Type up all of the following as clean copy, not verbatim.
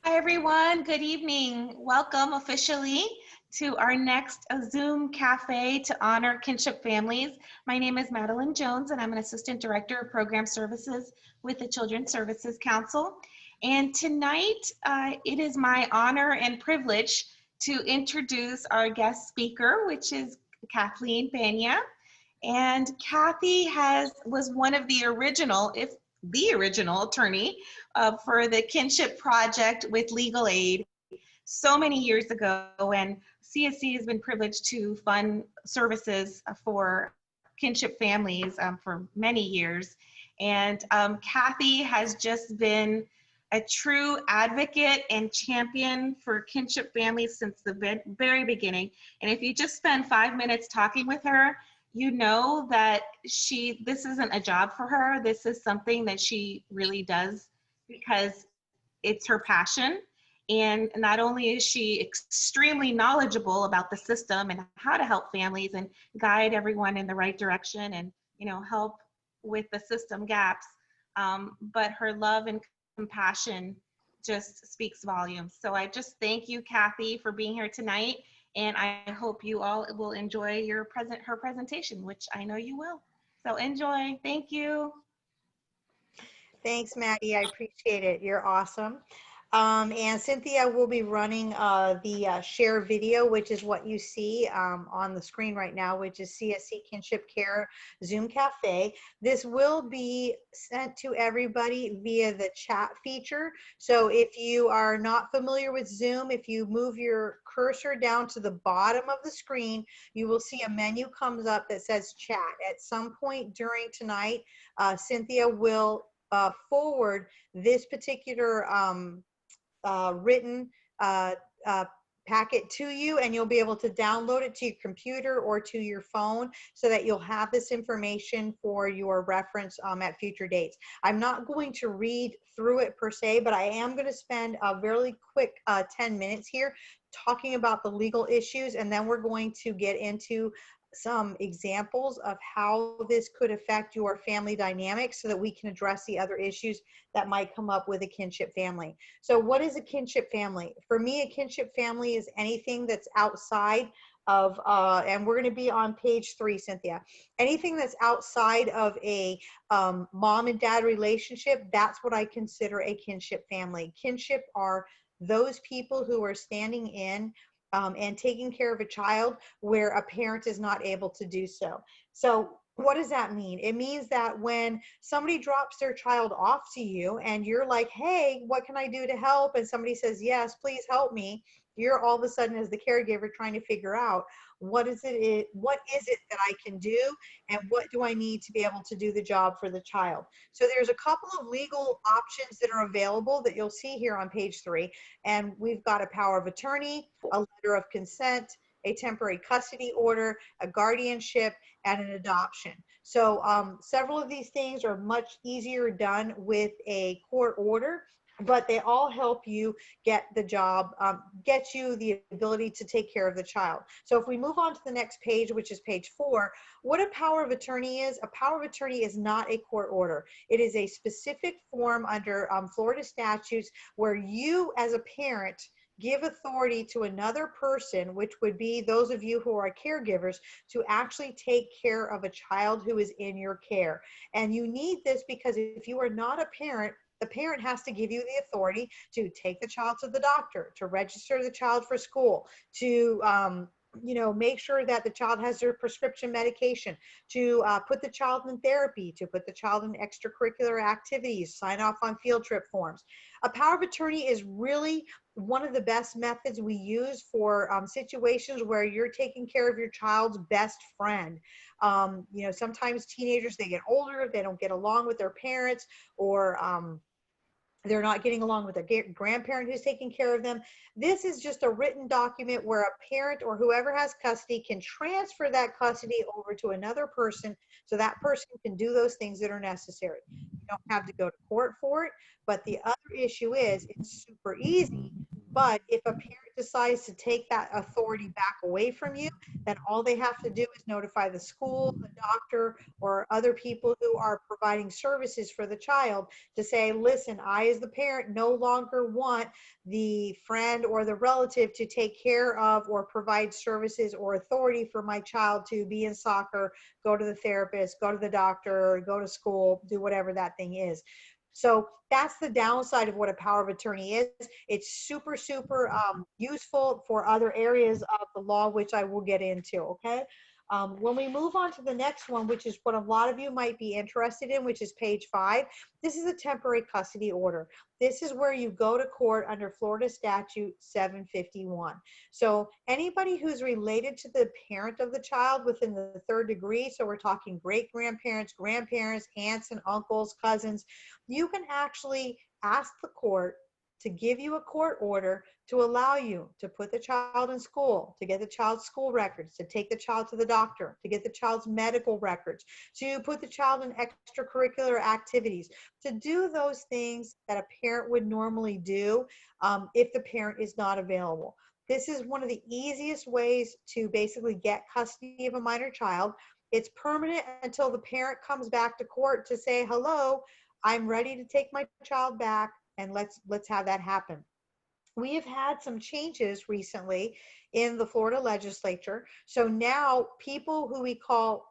Hi, everyone. Good evening. Welcome officially to our next Zoom Cafe to honor kinship families. My name is Madeline Jones, and I'm an Assistant Director of Program Services with the Children's Services Council. And tonight, it is my honor and privilege to introduce our guest speaker, which is Kathleen Banya. And Kathy was one of the original, if the original attorney for the Kinship Project with Legal Aid so many years ago. And CSC has been privileged to fund services for kinship families for many years. And Kathy has just been a true advocate and champion for kinship families since the very beginning. And if you just spend 5 minutes talking with her, you know that this isn't a job for her. This is something that she really does because it's her passion. And not only is she extremely knowledgeable about the system and how to help families and guide everyone in the right direction and, help with the system gaps, but her love and compassion just speaks volumes. So I just thank you, Kathy, for being here tonight. And I hope you all will enjoy her presentation, which I know you will. So enjoy. Thank you. Thanks, Maddie. I appreciate it. You're awesome. And Cynthia will be running the share video, which is what you see on the screen right now, which is CSC Kinship Care Zoom Cafe. This will be sent to everybody via the chat feature. So if you are not familiar with Zoom, if you move your cursor down to the bottom of the screen, you will see a menu comes up that says chat. At some point during tonight, Cynthia will forward this particular written packet to you, and you'll be able to download it to your computer or to your phone so that you'll have this information for your reference at future dates. I'm not going to read through it per se, but I am going to spend a very quick 10 minutes here talking about the legal issues, and then we're going to get into some examples of how this could affect your family dynamics so that we can address the other issues that might come up with a kinship family. So what is a kinship family? For me, a kinship family is anything that's outside of, and we're going to be on page 3, Cynthia, anything that's outside of a mom and dad relationship. That's what I consider a kinship family. Kinship are those people who are standing in and taking care of a child where a parent is not able to do so. So what does that mean? It means that when somebody drops their child off to you and you're like, hey, what can I do to help? And somebody says, yes, please help me. You're all of a sudden, as the caregiver, trying to figure out what is it that I can do, and what do I need to be able to do the job for the child. So there's a couple of legal options that are available that you'll see here on page 3. And we've got a power of attorney, a letter of consent, a temporary custody order, a guardianship, and an adoption. So several of these things are much easier done with a court order, but they all help you get the job, get you the ability to take care of the child. So if we move on to the next page, which is page 4, what a power of attorney is, a power of attorney is not a court order. It is a specific form under Florida statutes where you as a parent give authority to another person, which would be those of you who are caregivers, to actually take care of a child who is in your care. And you need this because if you are not a parent, the parent has to give you the authority to take the child to the doctor, to register the child for school, to make sure that the child has their prescription medication, to put the child in therapy, to put the child in extracurricular activities, sign off on field trip forms. A power of attorney is really one of the best methods we use for situations where you're taking care of your child's best friend. Sometimes teenagers, they get older, they don't get along with their parents, or they're not getting along with their grandparent who's taking care of them. This is just a written document where a parent or whoever has custody can transfer that custody over to another person so that person can do those things that are necessary. You don't have to go to court for it, but the other issue is it's super easy. But if a parent decides to take that authority back away from you, then all they have to do is notify the school, the doctor, or other people who are providing services for the child to say, listen, I as the parent no longer want the friend or the relative to take care of or provide services or authority for my child to be in soccer, go to the therapist, go to the doctor, go to school, do whatever that thing is. So that's the downside of what a power of attorney is. It's super, super useful for other areas of the law, which I will get into, okay? When we move on to the next one, which is what a lot of you might be interested in, which is page 5, this is a temporary custody order. This is where you go to court under Florida Statute 751. So anybody who's related to the parent of the child within the 3rd degree, so we're talking great-grandparents, grandparents, aunts and uncles, cousins, you can actually ask the court to give you a court order to allow you to put the child in school, to get the child's school records, to take the child to the doctor, to get the child's medical records, to put the child in extracurricular activities, to do those things that a parent would normally do if the parent is not available. This is one of the easiest ways to basically get custody of a minor child. It's permanent until the parent comes back to court to say, hello, I'm ready to take my child back, and let's have that happen. We have had some changes recently in the Florida legislature. So now people who we call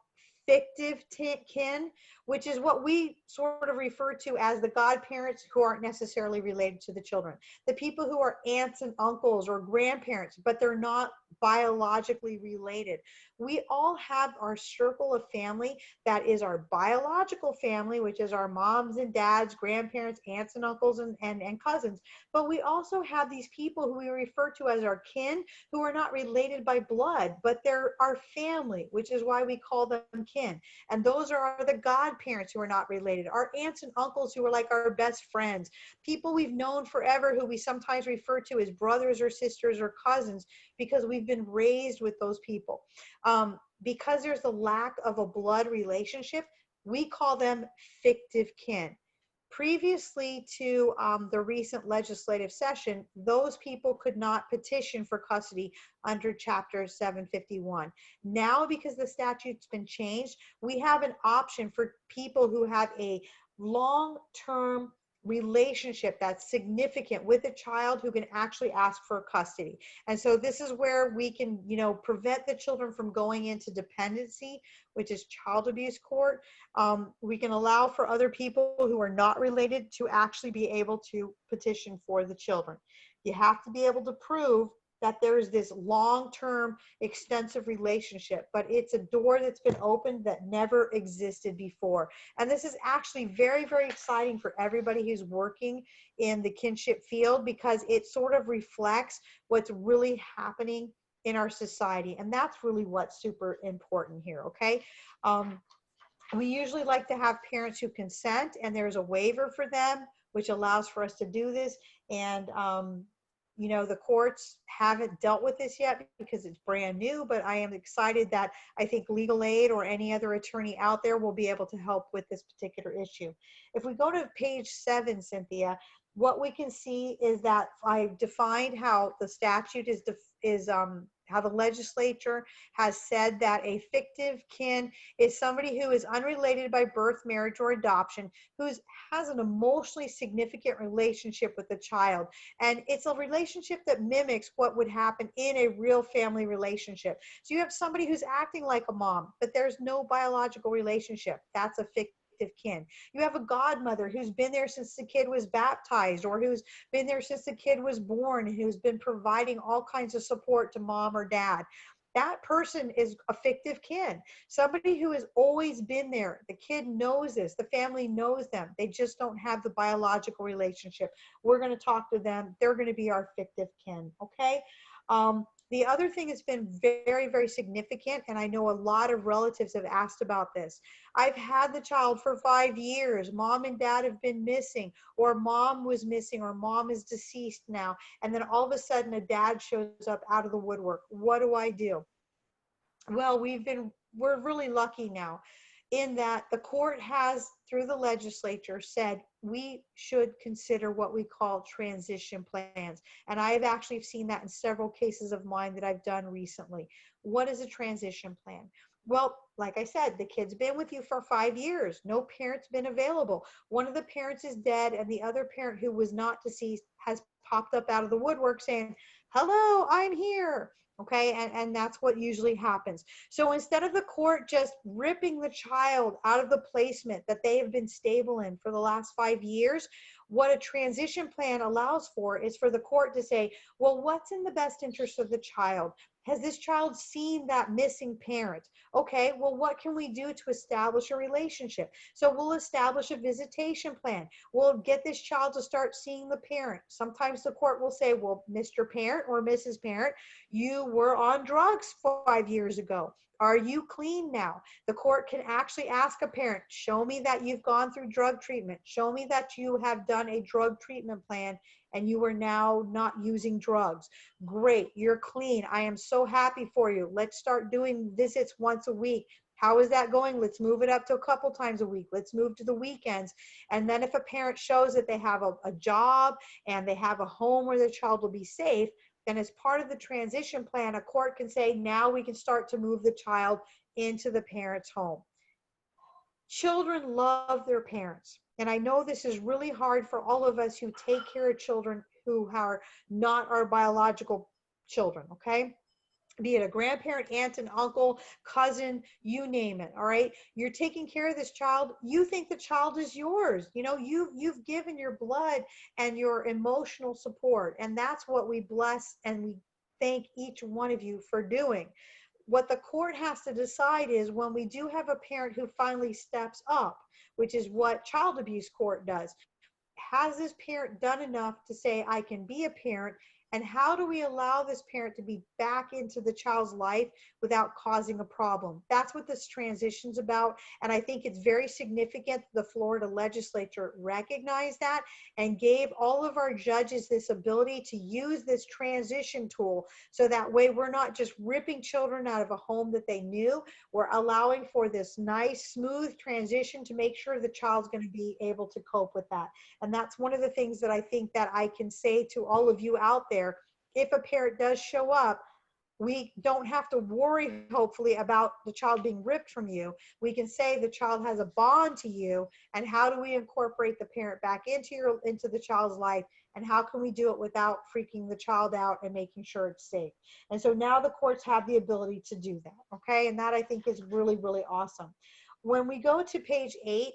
fictive kin, which is what we sort of refer to as the godparents who aren't necessarily related to the children, the people who are aunts and uncles or grandparents, but they're not biologically related. We all have our circle of family that is our biological family, which is our moms and dads, grandparents, aunts and uncles, and cousins. But we also have these people who we refer to as our kin, who are not related by blood, but they're our family, which is why we call them kin. And those are the godparents who are not related, our aunts and uncles who are like our best friends, people we've known forever who we sometimes refer to as brothers or sisters or cousins because we've been raised with those people. Because there's a lack of a blood relationship, we call them fictive kin. Previously to the recent legislative session, those people could not petition for custody under Chapter 751. Now, because the statute's been changed, we have an option for people who have a long-term relationship that's significant with a child who can actually ask for custody. And so this is where we can, prevent the children from going into dependency, which is child abuse court. We can allow for other people who are not related to actually be able to petition for the children. You have to be able to prove that there is this long-term extensive relationship, but it's a door that's been opened that never existed before. And this is actually very, very exciting for everybody who's working in the kinship field because it sort of reflects what's really happening in our society. And that's really what's super important here, okay? We usually like to have parents who consent, and there's a waiver for them, which allows for us to do this. And the courts haven't dealt with this yet because it's brand new, but I am excited that I think legal aid or any other attorney out there will be able to help with this particular issue. If we go to page 7, Cynthia, what we can see is that I defined how the statute is how the legislature has said that a fictive kin is somebody who is unrelated by birth, marriage, or adoption, who has an emotionally significant relationship with the child. And it's a relationship that mimics what would happen in a real family relationship. So you have somebody who's acting like a mom, but there's no biological relationship. That's a fictive kin. You have a godmother who's been there since the kid was baptized, or who's been there since the kid was born, who's been providing all kinds of support to mom or dad. That person is a fictive kin. Somebody who has always been there. The kid knows this. The family knows them. They just don't have the biological relationship. We're going to talk to them. They're going to be our fictive kin. Okay. The other thing that's been very, very significant, and I know a lot of relatives have asked about this. I've had the child for 5 years. Mom and dad have been missing, or mom was missing, or mom is deceased now. And then all of a sudden a dad shows up out of the woodwork. What do I do? Well, we're really lucky now. in that the court has, through the legislature, said we should consider what we call transition plans. And I have actually seen that in several cases of mine that I've done recently. What is a transition plan? Well, like I said, the kid's been with you for 5 years. No parent's been available. One of the parents is dead, and the other parent who was not deceased has popped up out of the woodwork saying, hello, I'm here. Okay, and that's what usually happens. So instead of the court just ripping the child out of the placement that they have been stable in for the last 5 years, what a transition plan allows for is for the court to say, well, what's in the best interest of the child? Has this child seen that missing parent? Okay, well, what can we do to establish a relationship? So we'll establish a visitation plan. We'll get this child to start seeing the parent. Sometimes the court will say, well, Mr. Parent or Mrs. Parent, you were on drugs 5 years ago. Are you clean now? The court can actually ask a parent, show me that you've gone through drug treatment. Show me that you have done a drug treatment plan and you are now not using drugs. Great, you're clean. I am so happy for you. Let's start doing visits once a week. How is that going? Let's move it up to a couple times a week. Let's move to the weekends. And then if a parent shows that they have a job and they have a home where their child will be safe, then as part of the transition plan, a court can say, now we can start to move the child into the parent's home. Children love their parents. And I know this is really hard for all of us who take care of children who are not our biological children, okay? Be it a grandparent, aunt and uncle, cousin, you name it. All right. You're taking care of this child. You think the child is yours. You know, you've given your blood and your emotional support. And that's what we bless and we thank each one of you for doing. What the court has to decide is when we do have a parent who finally steps up, which is what child abuse court does. Has this parent done enough to say, I can be a parent? And how do we allow this parent to be back into the child's life without causing a problem? That's what this transition's about. And I think it's very significant that the Florida legislature recognized that and gave all of our judges this ability to use this transition tool. So that way we're not just ripping children out of a home that they knew. We're allowing for this nice, smooth transition to make sure the child's going to be able to cope with that. And that's one of the things that I think that I can say to all of you out there. If a parent does show up, we don't have to worry, hopefully, about the child being ripped from you. We can say the child has a bond to you, and how do we incorporate the parent back into the child's life, and how can we do it without freaking the child out and making sure it's safe? And so now the courts have the ability to do that, okay? And that I think is really, really awesome. When we go to page 8,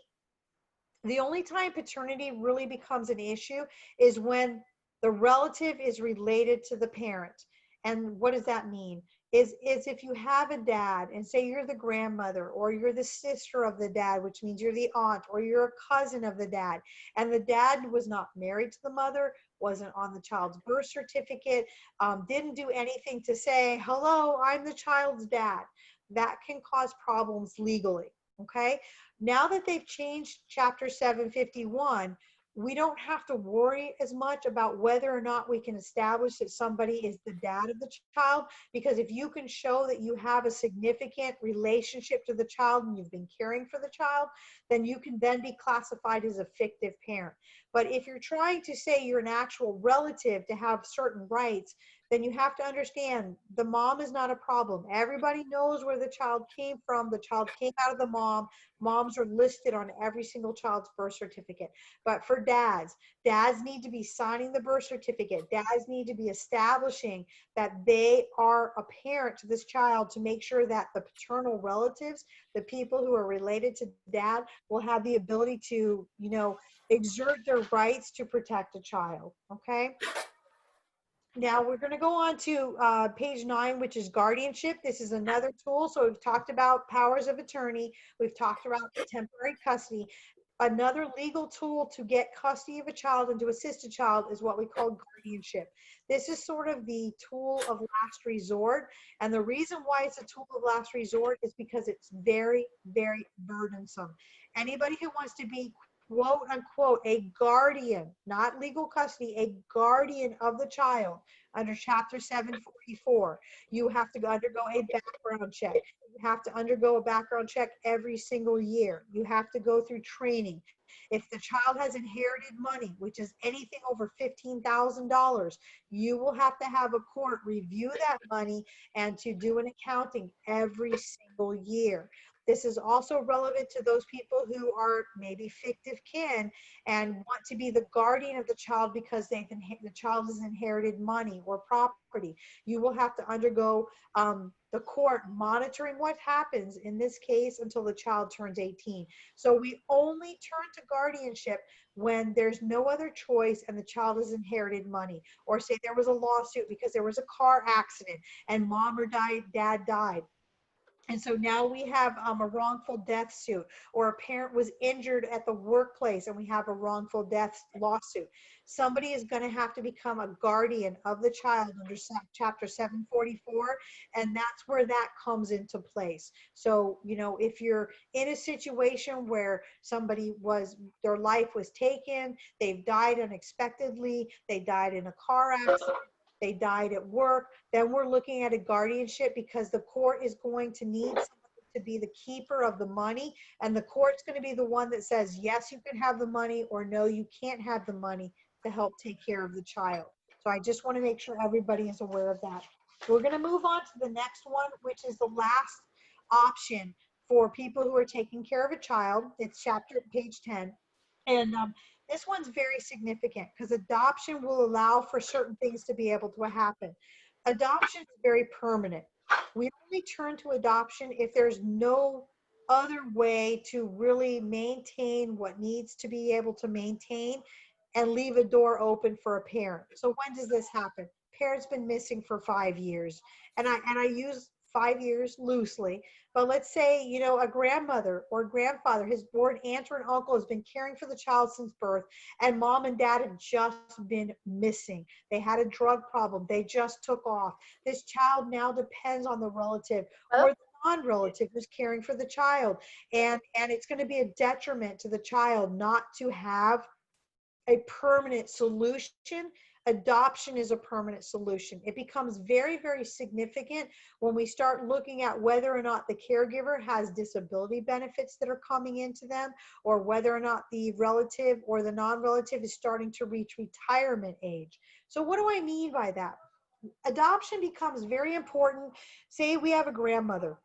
the only time paternity really becomes an issue is when the relative is related to the parent. And what does that mean? Is if you have a dad and say you're the grandmother or you're the sister of the dad, which means you're the aunt, or you're a cousin of the dad, and the dad was not married to the mother, wasn't on the child's birth certificate, didn't do anything to say, hello, I'm the child's dad. That can cause problems legally. Okay. Now that they've changed Chapter 751, we don't have to worry as much about whether or not we can establish that somebody is the dad of the child, because if you can show that you have a significant relationship to the child and you've been caring for the child, then you can then be classified as a fictive parent. But if you're trying to say you're an actual relative to have certain rights, then you have to understand the mom is not a problem. Everybody knows where the child came from. The child came out of the mom. Moms are listed on every single child's birth certificate. But for dads need to be signing the birth certificate. Dads need to be establishing that they are a parent to this child to make sure that the paternal relatives, the people who are related to dad, will have the ability to, exert their rights to protect a child. Okay. Now we're going to go on to page 9, which is guardianship. This is another tool. So we've talked about powers of attorney. We've talked about temporary custody. Another legal tool to get custody of a child and to assist a child is what we call guardianship. This is sort of the tool of last resort. And the reason why it's a tool of last resort is because it's very, very burdensome. Anybody who wants to be quote unquote, a guardian, not legal custody, a guardian of the child under Chapter 744, you have to undergo a background check. You have to undergo a background check every single year. You have to go through training. If the child has inherited money, which is anything over $15,000, you will have to have a court review that money and to do an accounting every single year. This is also relevant to those people who are maybe fictive kin and want to be the guardian of the child because the child has inherited money or property. You will have to undergo the court monitoring what happens in this case until the child turns 18. So we only turn to guardianship when there's no other choice and the child has inherited money, or say there was a lawsuit because there was a car accident and mom or dad died. And so now we have a wrongful death suit, or a parent was injured at the workplace and we have a wrongful death lawsuit. Somebody is going to have to become a guardian of the child under Chapter 744, and that's where that comes into place. So, you know, if you're in a situation where their life was taken, they've died unexpectedly, they died in a car accident, they died at work, then we're looking at a guardianship, because the court is going to need somebody to be the keeper of the money, and the court's going to be the one that says, yes, you can have the money, or no, you can't have the money to help take care of the child. So I just want to make sure everybody is aware of that. We're going to move on to the next one, which is the last option for people who are taking care of a child. It's page 10. And this one's very significant because adoption will allow for certain things to be able to happen. Adoption is very permanent. We only turn to adoption if there's no other way to really maintain what needs to be able to maintain and leave a door open for a parent. So when does this happen? Parent's been missing for 5 years. And I use 5 years loosely, but let's say, you know, a grandmother or grandfather, his born aunt or an uncle, has been caring for the child since birth, and mom and dad have just been missing. They had a drug problem. They just took off. This child now depends on the relative or the non-relative who's caring for the child. And it's going to be a detriment to the child not to have a permanent solution. Adoption is a permanent solution. It becomes very, very significant when we start looking at whether or not the caregiver has disability benefits that are coming into them, or whether or not the relative or the non-relative is starting to reach retirement age. So what do I mean by that? Adoption becomes very important. Say we have a grandmother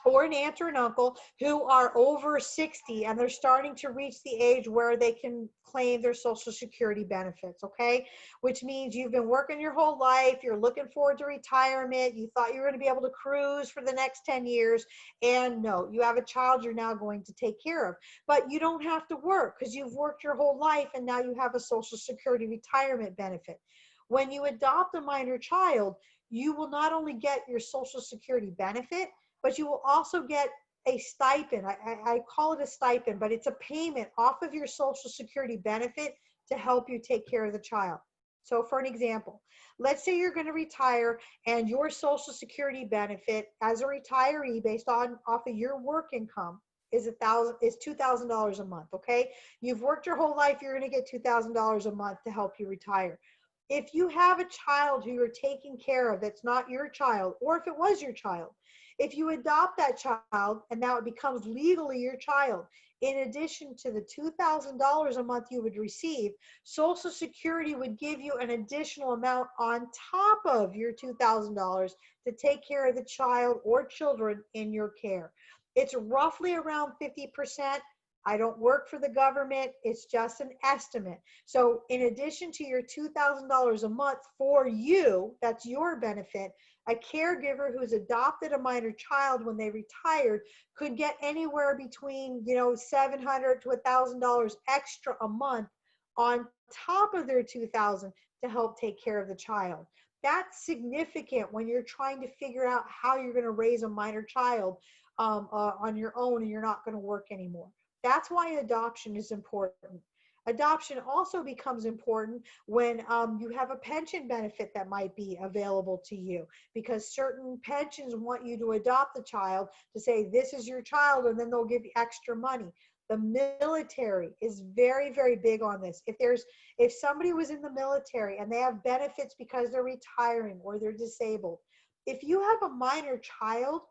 or an aunt or an uncle who are over 60 and they're starting to reach the age where they can claim their Social Security benefits, okay? Which means you've been working your whole life, you're looking forward to retirement, you thought you were going to be able to cruise for the next 10 years, and no, you have a child you're now going to take care of. But you don't have to work because you've worked your whole life and now you have a Social Security retirement benefit. When you adopt a minor child, you will not only get your Social Security benefit, but you will also get a stipend. I call it a stipend, but it's a payment off of your Social Security benefit to help you take care of the child. So for an example, let's say you're going to retire and your Social Security benefit as a retiree based off of your work income is $2,000 a month, okay? You've worked your whole life, you're going to get $2,000 a month to help you retire. If you have a child who you're taking care of that's not your child, or if it was your child, if you adopt that child and now it becomes legally your child, in addition to the $2,000 a month you would receive, Social Security would give you an additional amount on top of your $2,000 to take care of the child or children in your care. It's roughly around 50%. I don't work for the government. It's just an estimate. So in addition to your $2,000 a month for you, that's your benefit, a caregiver who's adopted a minor child when they retired could get anywhere between, you know, $700 to $1,000 extra a month on top of their $2,000 to help take care of the child. That's significant when you're trying to figure out how you're going to raise a minor child on your own and you're not going to work anymore. That's why adoption is important. Adoption also becomes important when you have a pension benefit that might be available to you, because certain pensions want you to adopt the child to say this is your child, and then they'll give you extra money. The military is very, very big on this. If somebody was in the military and they have benefits because they're retiring or they're disabled, if you have a minor child,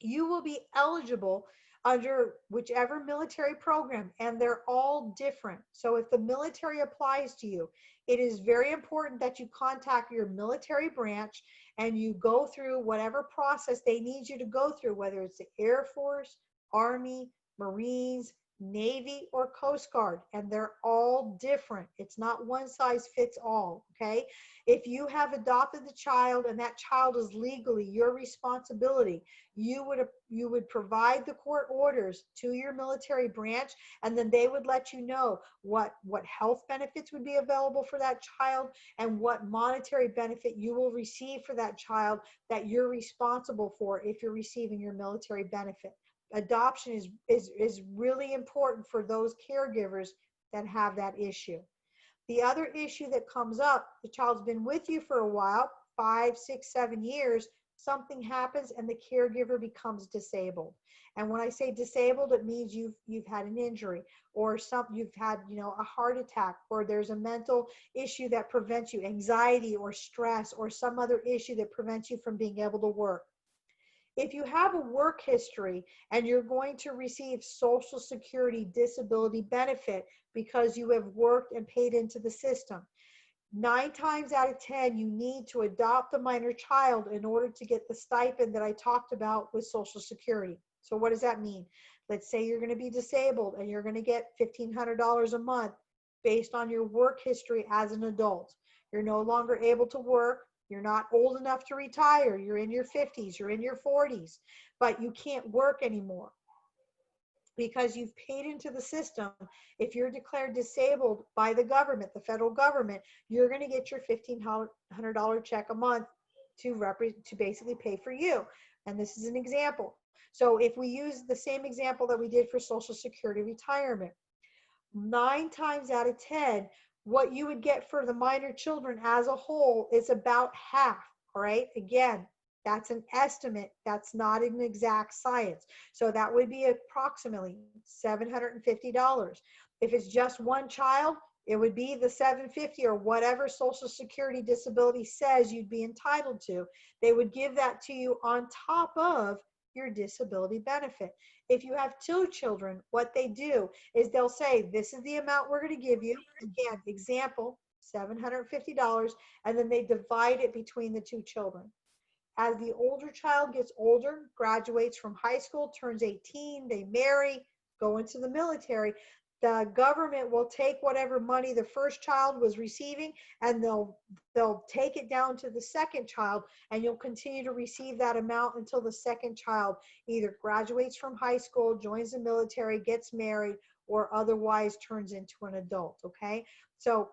you will be eligible under whichever military program, and they're all different. So if the military applies to you, it is very important that you contact your military branch and you go through whatever process they need you to go through, whether it's the Air Force, Army, Marines, Navy, or Coast Guard, and they're all different. It's not one size fits all, okay? If you have adopted the child and that child is legally your responsibility, you would provide the court orders to your military branch, and then they would let you know what health benefits would be available for that child and what monetary benefit you will receive for that child that you're responsible for if you're receiving your military benefit. Adoption is really important for those caregivers that have that issue. The other issue that comes up, the child's been with you for a while, 5, 6, 7 years, something happens and the caregiver becomes disabled. And when I say disabled, it means you've had an injury, or you've had, a heart attack, or there's a mental issue that prevents you, anxiety or stress, or some other issue that prevents you from being able to work. If you have a work history and you're going to receive Social Security disability benefit because you have worked and paid into the system, 9 times out of 10, you need to adopt a minor child in order to get the stipend that I talked about with Social Security. So what does that mean? Let's say you're going to be disabled and you're going to get $1,500 a month based on your work history as an adult. You're no longer able to work. You're not old enough to retire. You're in your 50s, you're in your 40s, but you can't work anymore because you've paid into the system. If you're declared disabled by the government, the federal government, you're going to get your $1,500 check a month to basically pay for you. And this is an example. So if we use the same example that we did for Social Security retirement, 9 times out of 10, what you would get for the minor children as a whole is about half. All right. Again, that's an estimate. That's not an exact science. So that would be approximately $750. If it's just one child, it would be the $750 or whatever Social Security disability says you'd be entitled to. They would give that to you on top of your disability benefit. If you have 2 children, what they do is they'll say, this is the amount we're going to give you. Again, example, $750, and then they divide it between the 2 children. As the older child gets older, graduates from high school, turns 18, they marry, go into the military, the government will take whatever money the first child was receiving and they'll take it down to the second child, and you'll continue to receive that amount until the second child either graduates from high school, joins the military, gets married, or otherwise turns into an adult. Okay, so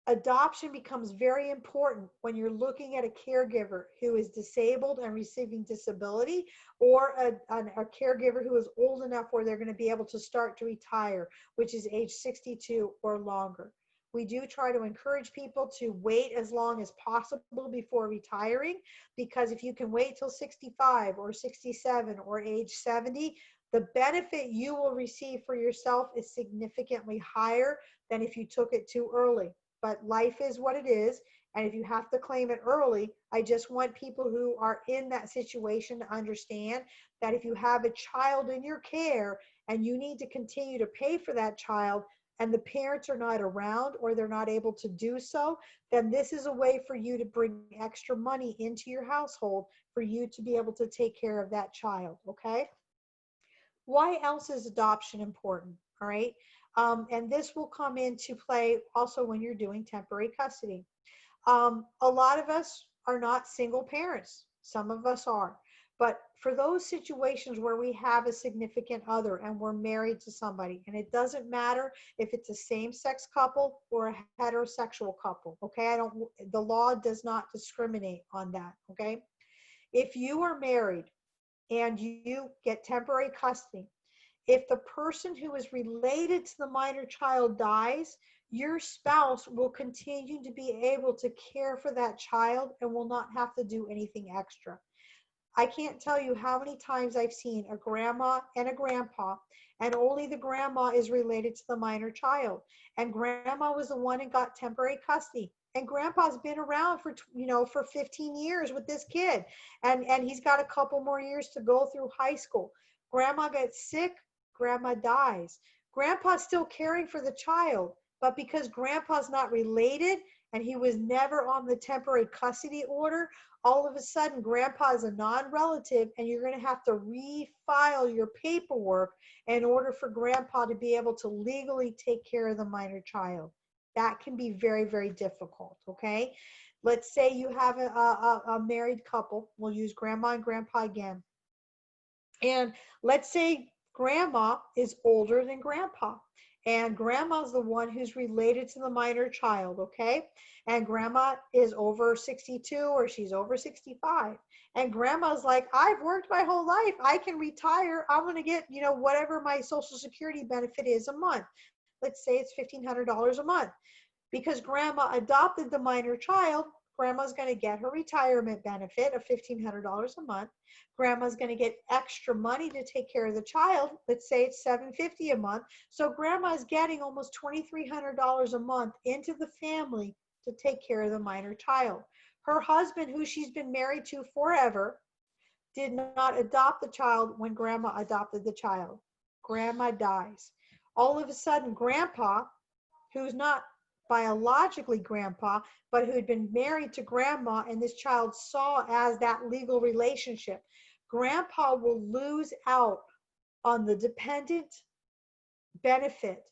adoption becomes very important when you're looking at a caregiver who is disabled and receiving disability, or a caregiver who is old enough where they're going to be able to start to retire, which is age 62 or longer. We do try to encourage people to wait as long as possible before retiring, because if you can wait till 65 or 67 or age 70, the benefit you will receive for yourself is significantly higher than if you took it too early. But life is what it is. And if you have to claim it early, I just want people who are in that situation to understand that if you have a child in your care and you need to continue to pay for that child and the parents are not around or they're not able to do so, then this is a way for you to bring extra money into your household for you to be able to take care of that child. Okay? Why else is adoption important? All right. And this will come into play also when you're doing temporary custody. A lot of us are not single parents. Some of us are. But for those situations where we have a significant other and we're married to somebody, and it doesn't matter if it's a same-sex couple or a heterosexual couple, okay? The law does not discriminate on that, okay? If you are married and you get temporary custody, if the person who is related to the minor child dies, your spouse will continue to be able to care for that child and will not have to do anything extra. I can't tell you how many times I've seen a grandma and a grandpa, and only the grandma is related to the minor child. And grandma was the one that got temporary custody. And grandpa's been around for, for 15 years with this kid. And he's got a couple more years to go through high school. Grandma gets sick, grandma dies. Grandpa's still caring for the child, but because grandpa's not related and he was never on the temporary custody order, all of a sudden grandpa is a non-relative and you're going to have to refile your paperwork in order for grandpa to be able to legally take care of the minor child. That can be very, very difficult. Okay, let's say you have a married couple. We'll use grandma and grandpa again. And let's say grandma is older than grandpa, and grandma's the one who's related to the minor child, okay? And grandma is over 62 or she's over 65. And grandma's like, I've worked my whole life. I can retire. I'm going to get, whatever my Social Security benefit is a month. Let's say it's $1,500 a month. Because grandma adopted the minor child, grandma's going to get her retirement benefit of $1,500 a month. Grandma's going to get extra money to take care of the child. Let's say it's $750 a month. So grandma's getting almost $2,300 a month into the family to take care of the minor child. Her husband, who she's been married to forever, did not adopt the child when grandma adopted the child. Grandma dies. All of a sudden, grandpa, who's not biologically grandpa, but who had been married to grandma and this child saw as that legal relationship, grandpa will lose out on the dependent benefit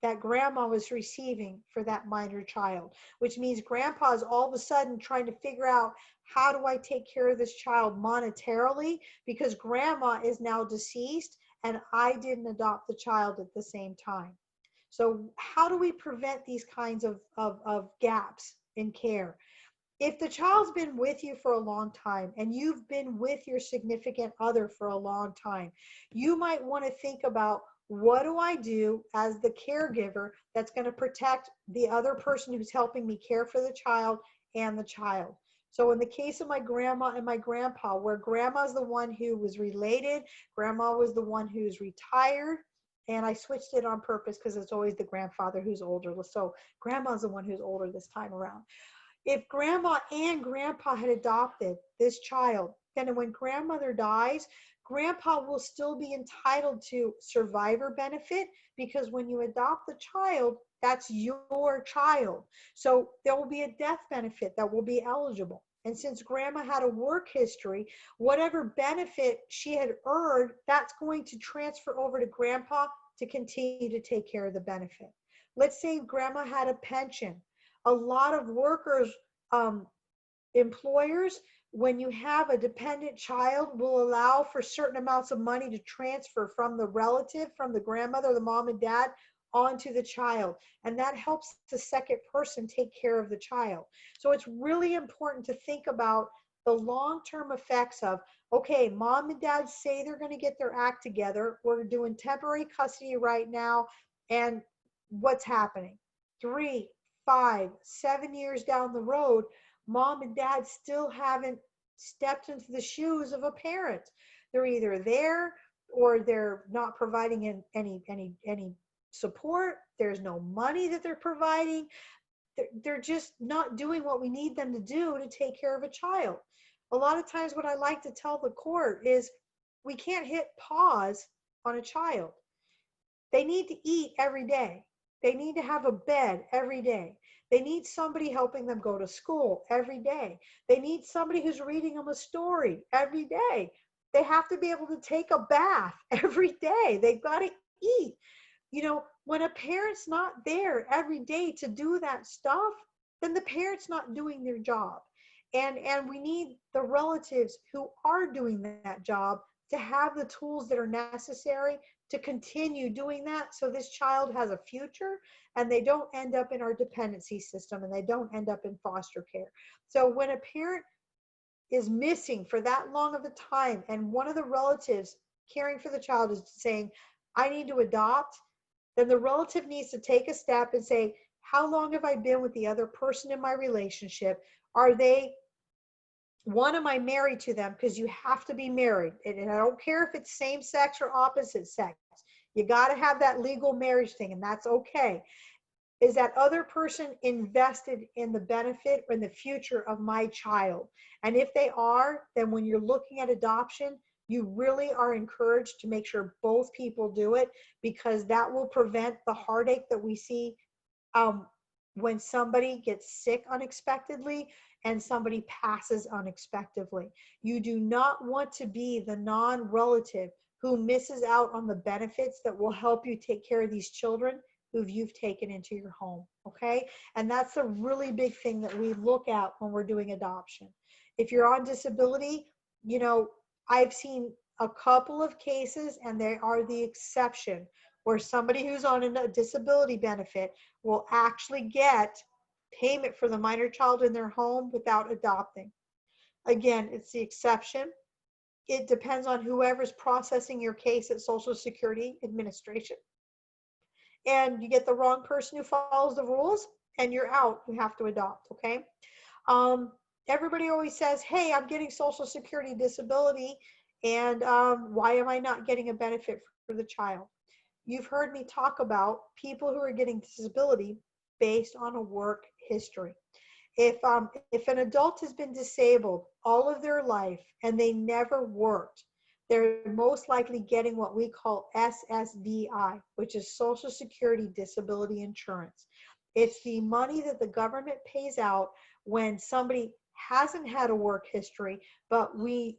that grandma was receiving for that minor child, which means grandpa is all of a sudden trying to figure out, how do I take care of this child monetarily, because grandma is now deceased and I didn't adopt the child at the same time. So how do we prevent these kinds of gaps in care? If the child's been with you for a long time and you've been with your significant other for a long time, you might want to think about, what do I do as the caregiver that's going to protect the other person who's helping me care for the child and the child? So in the case of my grandma and my grandpa, where grandma's the one who was related, grandma was the one who's retired, and I switched it on purpose because it's always the grandfather who's older. So grandma's the one who's older this time around. If grandma and grandpa had adopted this child, then when grandmother dies, grandpa will still be entitled to survivor benefit, because when you adopt the child, that's your child. So there will be a death benefit that will be eligible. And since grandma had a work history, whatever benefit she had earned, that's going to transfer over to grandpa to continue to take care of the benefit. Let's say grandma had a pension. A lot of workers, employers, when you have a dependent child, will allow for certain amounts of money to transfer from the relative, from the grandmother, the mom and dad, onto the child. And that helps the second person take care of the child. So it's really important to think about the long-term effects of, okay, mom and dad say they're going to get their act together. We're doing temporary custody right now. And what's happening? 3, 5, 7 years down the road, mom and dad still haven't stepped into the shoes of a parent. They're either there or they're not providing any support. There's no money that they're providing. They're just not doing what we need them to do to take care of a child. A lot of times what I like to tell the court is, we can't hit pause on a child. They need to eat every day. They need to have a bed every day. They need somebody helping them go to school every day. They need somebody who's reading them a story every day. They have to be able to take a bath every day. They've got to eat. When a parent's not there every day to do that stuff, then the parent's not doing their job. And we need the relatives who are doing that job to have the tools that are necessary to continue doing that, so this child has a future and they don't end up in our dependency system and they don't end up in foster care. So when a parent is missing for that long of a time and one of the relatives caring for the child is saying, I need to adopt, then the relative needs to take a step and say, how long have I been with the other person in my relationship? Are they One, am I married to them? Because you have to be married. And I don't care if it's same sex or opposite sex. You got to have that legal marriage thing, and that's okay. Is that other person invested in the benefit or in the future of my child? And if they are, then when you're looking at adoption, you really are encouraged to make sure both people do it, because that will prevent the heartache that we see um, when somebody gets sick unexpectedly and somebody passes unexpectedly. You do not want to be the non-relative who misses out on the benefits that will help you take care of these children who you've taken into your home, okay? And that's a really big thing that we look at when we're doing adoption. If you're on disability, you know, I've seen a couple of cases, and they are the exception, where somebody who's on a disability benefit will actually get payment for the minor child in their home without adopting. Again, it's the exception. It depends on whoever's processing your case at Social Security Administration. And you get the wrong person who follows the rules, and you're out. You have to adopt, okay? Um, Everybody always says, hey, I'm getting Social Security disability, and why am I not getting a benefit for the child? You've heard me talk about people who are getting disability based on a work history. If an adult has been disabled all of their life and they never worked, they're most likely getting what we call SSDI, which is Social Security Disability Insurance. It's the money that the government pays out when somebody hasn't had a work history, but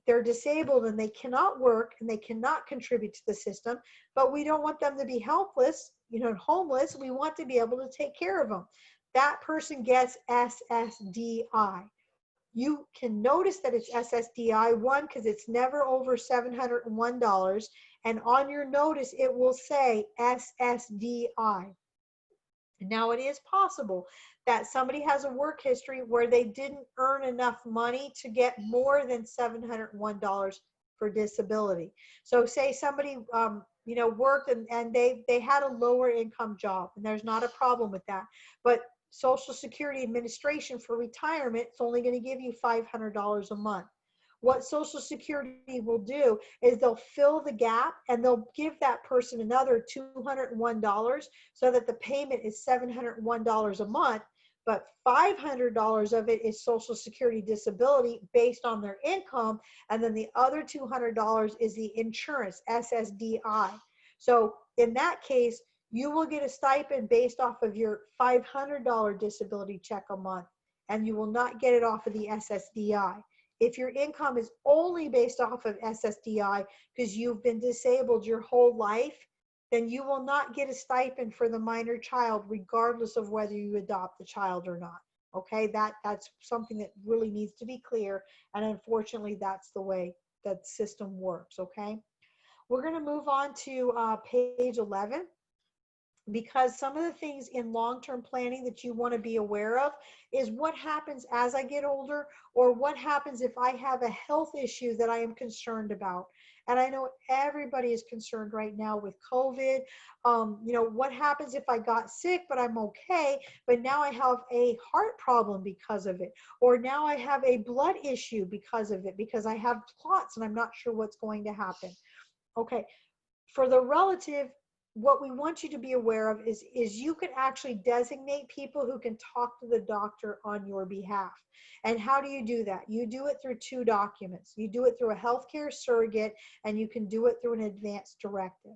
they're disabled and they cannot work and they cannot contribute to the system, but we don't want them to be helpless, homeless. We want to be able to take care of them. That person gets SSDI. You can notice that it's SSDI, one, because it's never over $701, and on your notice it will say SSDI. Now, it is possible that somebody has a work history where they didn't earn enough money to get more than $701 for disability. So say somebody worked and they had a lower income job, and there's not a problem with that. But Social Security Administration for retirement, it's only going to give you $500 a month. What Social Security will do is they'll fill the gap and they'll give that person another $201 so that the payment is $701 a month, but $500 of it is Social Security disability based on their income, and then the other $200 is the insurance, SSDI. So in that case, you will get a stipend based off of your $500 disability check a month, and you will not get it off of the SSDI. If your income is only based off of SSDI because you've been disabled your whole life, then you will not get a stipend for the minor child regardless of whether you adopt the child or not. Okay, that's something that really needs to be clear, and unfortunately that's the way that system works. Okay, we're going to move on to page 11, because some of the things in long-term planning that you want to be aware of is what happens as I get older, or what happens if I have a health issue that I am concerned about. And I know everybody is concerned right now with COVID. What happens if I got sick, but I'm okay, but now I have a heart problem because of it, or now I have a blood issue because of it, because I have clots and I'm not sure what's going to happen. Okay, for the relative, what we want you to be aware of is you can actually designate people who can talk to the doctor on your behalf. And how do you do that? You do it through two documents. You do it through a healthcare surrogate, and you can do it through an advance directive.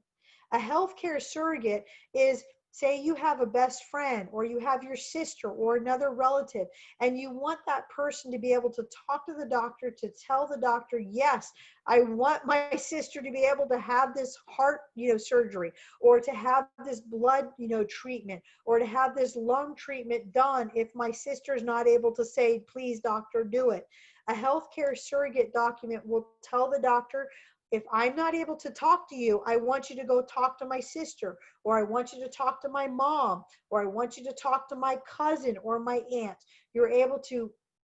A healthcare surrogate is, say you have a best friend, or you have your sister or another relative, and you want that person to be able to talk to the doctor, to tell the doctor, yes, I want my sister to be able to have this heart, surgery, or to have this blood, treatment, or to have this lung treatment done if my sister's not able to say, please, doctor, do it. A healthcare surrogate document will tell the doctor, if I'm not able to talk to you, I want you to go talk to my sister, or I want you to talk to my mom, or I want you to talk to my cousin or my aunt. You're able to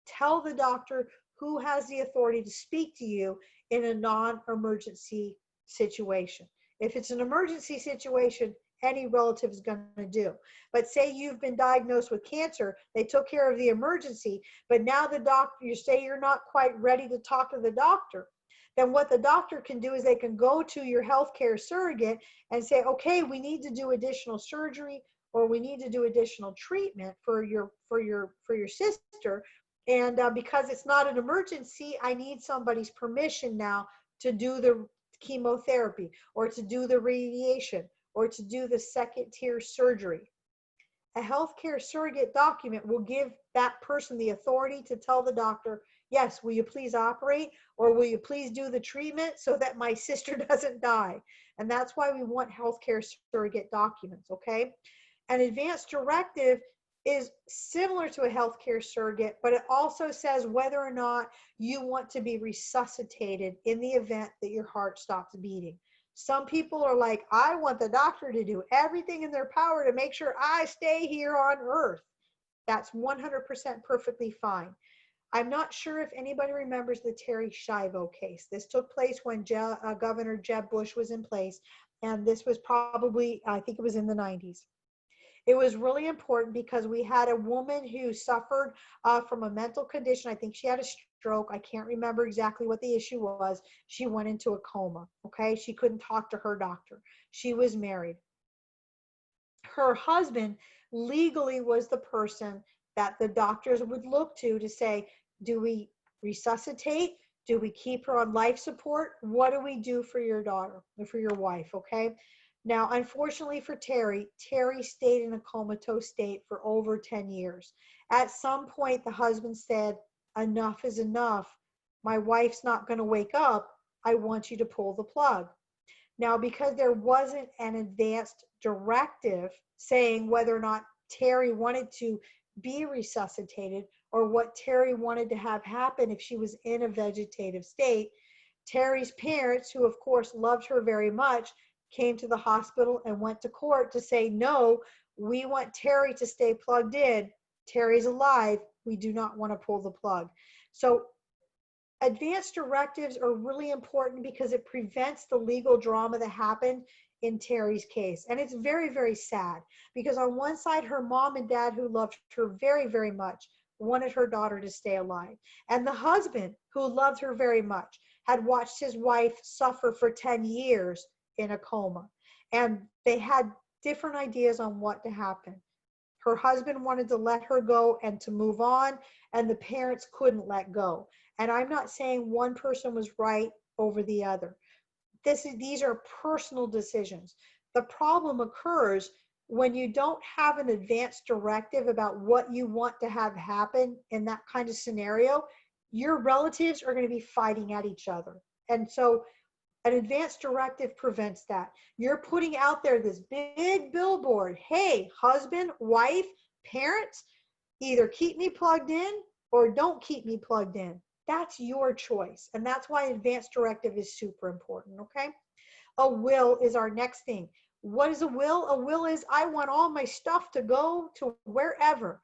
tell the doctor who has the authority to speak to you in a non-emergency situation. If it's an emergency situation, any relative is going to do. But say you've been diagnosed with cancer, they took care of the emergency, but now the doctor, you say you're not quite ready to talk to the doctor. Then what the doctor can do is they can go to your healthcare surrogate and say, okay, we need to do additional surgery, or we need to do additional treatment for your sister. And because it's not an emergency, I need somebody's permission now to do the chemotherapy, or to do the radiation, or to do the second tier surgery. A healthcare surrogate document will give that person the authority to tell the doctor, yes, will you please operate, or will you please do the treatment so that my sister doesn't die? And that's why we want healthcare surrogate documents, okay? An advance directive is similar to a healthcare surrogate, but it also says whether or not you want to be resuscitated in the event that your heart stops beating. Some people are like, I want the doctor to do everything in their power to make sure I stay here on earth. That's 100% perfectly fine. I'm not sure if anybody remembers the Terry Schiavo case. This took place when Governor Jeb Bush was in place, and this was probably, I think it was in the 90s. It was really important because we had a woman who suffered from a mental condition. I think she had a stroke. I can't remember exactly what the issue was. She went into a coma, okay? She couldn't talk to her doctor. She was married. Her husband legally was the person that the doctors would look to say, do we resuscitate? Do we keep her on life support? What do we do for your daughter or for your wife, okay? Now, unfortunately for Terry stayed in a comatose state for over 10 years. At some point, the husband said, enough is enough. My wife's not going to wake up. I want you to pull the plug. Now, because there wasn't an advanced directive saying whether or not Terry wanted to be resuscitated or what Terry wanted to have happen if she was in a vegetative state, Terry's parents, who of course loved her very much, came to the hospital and went to court to say, no, we want Terry to stay plugged in. Terry's alive. We do not want to pull the plug. So advanced directives are really important because it prevents the legal drama that happened in Terry's case. And it's very, very sad because on one side, her mom and dad, who loved her very, very much, wanted her daughter to stay alive. And the husband, who loved her very much, had watched his wife suffer for 10 years in a coma. And they had different ideas on what to happen. Her husband wanted to let her go and to move on, and the parents couldn't let go. And I'm not saying one person was right over the other. These are personal decisions. The problem occurs when you don't have an advanced directive about what you want to have happen in that kind of scenario. Your relatives are going to be fighting at each other. And so an advanced directive prevents that. You're putting out there this big billboard. Hey, husband, wife, parents, either keep me plugged in or don't keep me plugged in. That's your choice. And that's why advanced directive is super important, okay? A will is our next thing. What is a will? A will is I want all my stuff to go to wherever.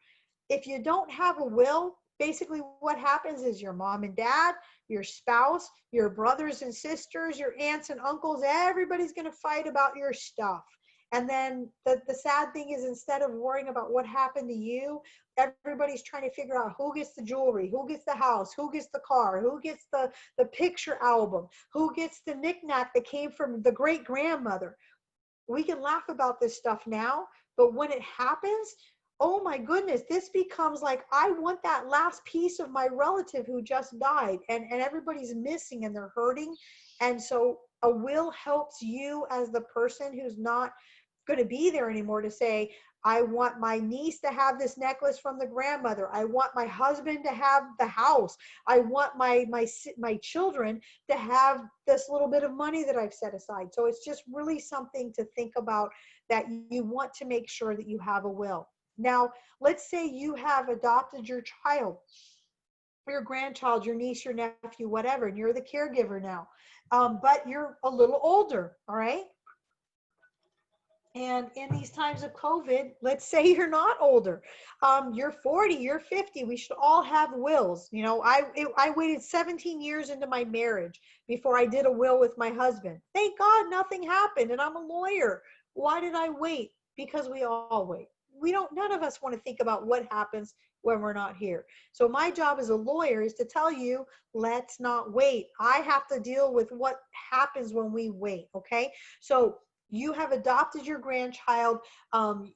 If you don't have a will, basically what happens is your mom and dad, your spouse, your brothers and sisters, your aunts and uncles, everybody's going to fight about your stuff. And then the sad thing is, instead of worrying about what happened to you, everybody's trying to figure out who gets the jewelry, who gets the house, who gets the car, who gets the picture album, who gets the knickknack that came from the great grandmother. We can laugh about this stuff now, but when it happens, oh my goodness, this becomes like, I want that last piece of my relative who just died, and everybody's missing and they're hurting. And so a will helps you as the person who's not going to be there anymore to say, I want my niece to have this necklace from the grandmother. I want my husband to have the house. I want my children to have this little bit of money that I've set aside. So it's just really something to think about, that you want to make sure that you have a will. Now, let's say you have adopted your child, your grandchild, your niece, your nephew, whatever, and you're the caregiver now, but you're a little older, all right? And in these times of COVID, let's say you're not older, you're 40, you're 50, we should all have wills. You know, I waited 17 years into my marriage before I did a will with my husband. Thank God nothing happened, and I'm a lawyer. Why did I wait? Because we all wait. None of us want to think about what happens when we're not here. So my job as a lawyer is to tell you, let's not wait. I have to deal with what happens when we wait. Okay. So you have adopted your grandchild, and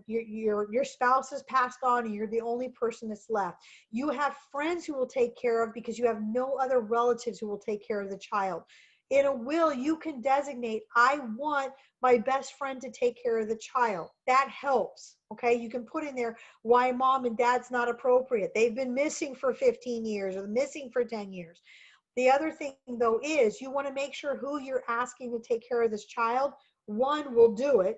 your spouse has passed on and you're the only person that's left. You have friends who will take care of, because you have no other relatives who will take care of the child. In a will, you can designate, I want my best friend to take care of the child. That helps. Okay. You can put in there why mom and dad's not appropriate. They've been missing for 15 years or missing for 10 years. The other thing, though, is you want to make sure who you're asking to take care of this child, one, will do it.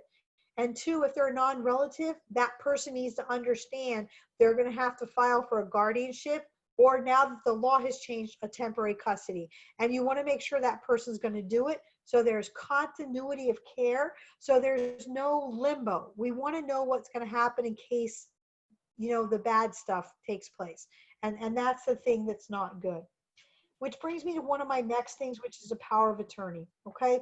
And two, if they're a non-relative, that person needs to understand they're going to have to file for a guardianship, or now that the law has changed, a temporary custody. And you want to make sure that person's going to do it. So there's continuity of care. So there's no limbo. We want to know what's going to happen in case, the bad stuff takes place. And that's the thing that's not good. Which brings me to one of my next things, which is a power of attorney. Okay.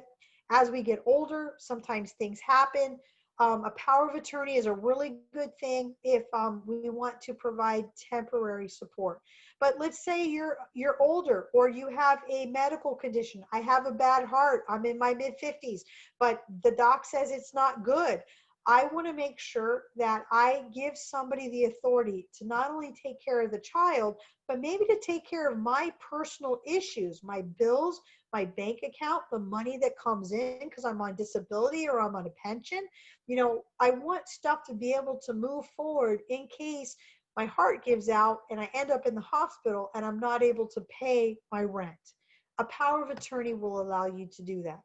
As we get older, sometimes things happen. A power of attorney is a really good thing if we want to provide temporary support. But let's say you're older, or you have a medical condition. I have a bad heart. I'm in my mid 50s, but the doc says it's not good. I want to make sure that I give somebody the authority to not only take care of the child, but maybe to take care of my personal issues, my bills, my bank account, the money that comes in because I'm on disability or I'm on a pension. I want stuff to be able to move forward in case my heart gives out and I end up in the hospital and I'm not able to pay my rent. A power of attorney will allow you to do that.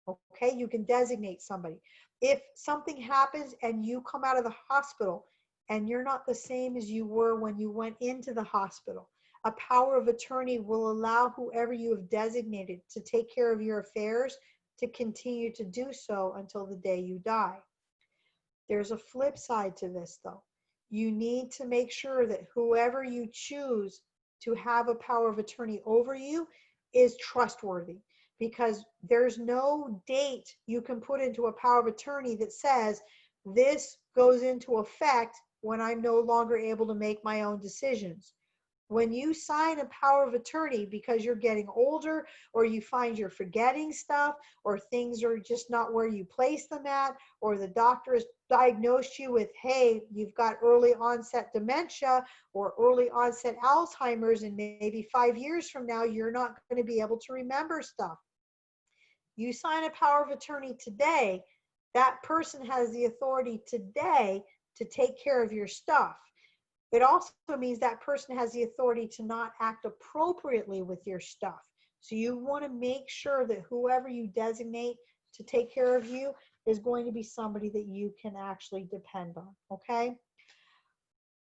Okay, you can designate somebody. If something happens and you come out of the hospital and you're not the same as you were when you went into the hospital, a power of attorney will allow whoever you have designated to take care of your affairs to continue to do so until the day you die. There's a flip side to this, though. You need to make sure that whoever you choose to have a power of attorney over you is trustworthy, because there's no date you can put into a power of attorney that says this goes into effect when I'm no longer able to make my own decisions. When you sign a power of attorney because you're getting older, or you find you're forgetting stuff, or things are just not where you place them at, or the doctor has diagnosed you with, hey, you've got early onset dementia or early onset Alzheimer's, and maybe 5 years from now, you're not going to be able to remember stuff. You sign a power of attorney today, that person has the authority today to take care of your stuff. It also means that person has the authority to not act appropriately with your stuff. So you want to make sure that whoever you designate to take care of you is going to be somebody that you can actually depend on, okay?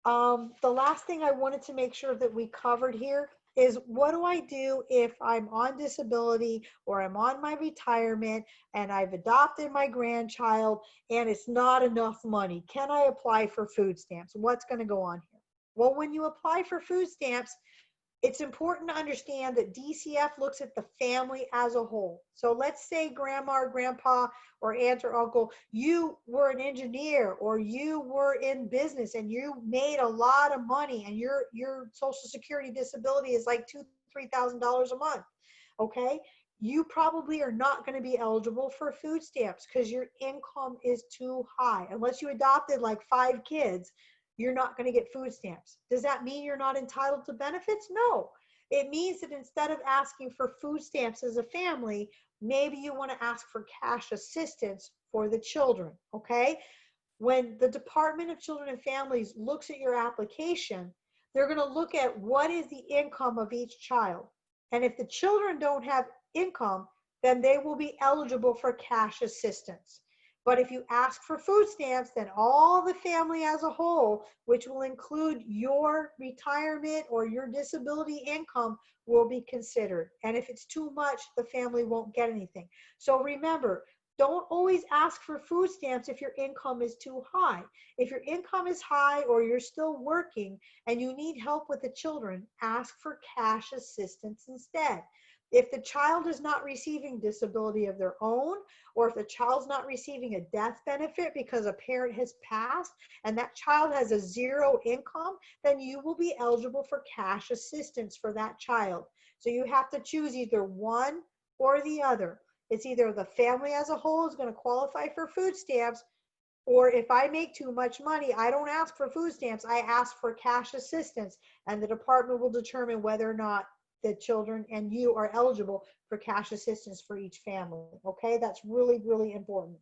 The last thing I wanted to make sure that we covered here is, what do I do if I'm on disability or I'm on my retirement and I've adopted my grandchild and it's not enough money? Can I apply for food stamps? What's going to go on here? Well, when you apply for food stamps, it's important to understand that DCF looks at the family as a whole. So let's say grandma or grandpa or aunt or uncle, you were an engineer or you were in business and you made a lot of money and your Social Security disability is like $2,000-$3,000 a month. Okay, you probably are not going to be eligible for food stamps because your income is too high. Unless you adopted like 5 kids, you're not going to get food stamps. Does that mean you're not entitled to benefits? No. It means that instead of asking for food stamps as a family, maybe you want to ask for cash assistance for the children, okay? When the Department of Children and Families looks at your application, they're going to look at what is the income of each child. And if the children don't have income, then they will be eligible for cash assistance. But if you ask for food stamps, then all the family as a whole, which will include your retirement or your disability income, will be considered. And if it's too much, the family won't get anything. So remember, Don't always ask for food stamps if your income is too high. If your income is high or you're still working and you need help with the children, ask for cash assistance instead. If the child is not receiving disability of their own, or if the child's not receiving a death benefit because a parent has passed and that child has a zero income, then you will be eligible for cash assistance for that child. So you have to choose either one or the other. It's either the family as a whole is going to qualify for food stamps, or if I make too much money, I don't ask for food stamps, I ask for cash assistance, and the department will determine whether or not the children and you are eligible for cash assistance for each family. Okay, that's really, really important.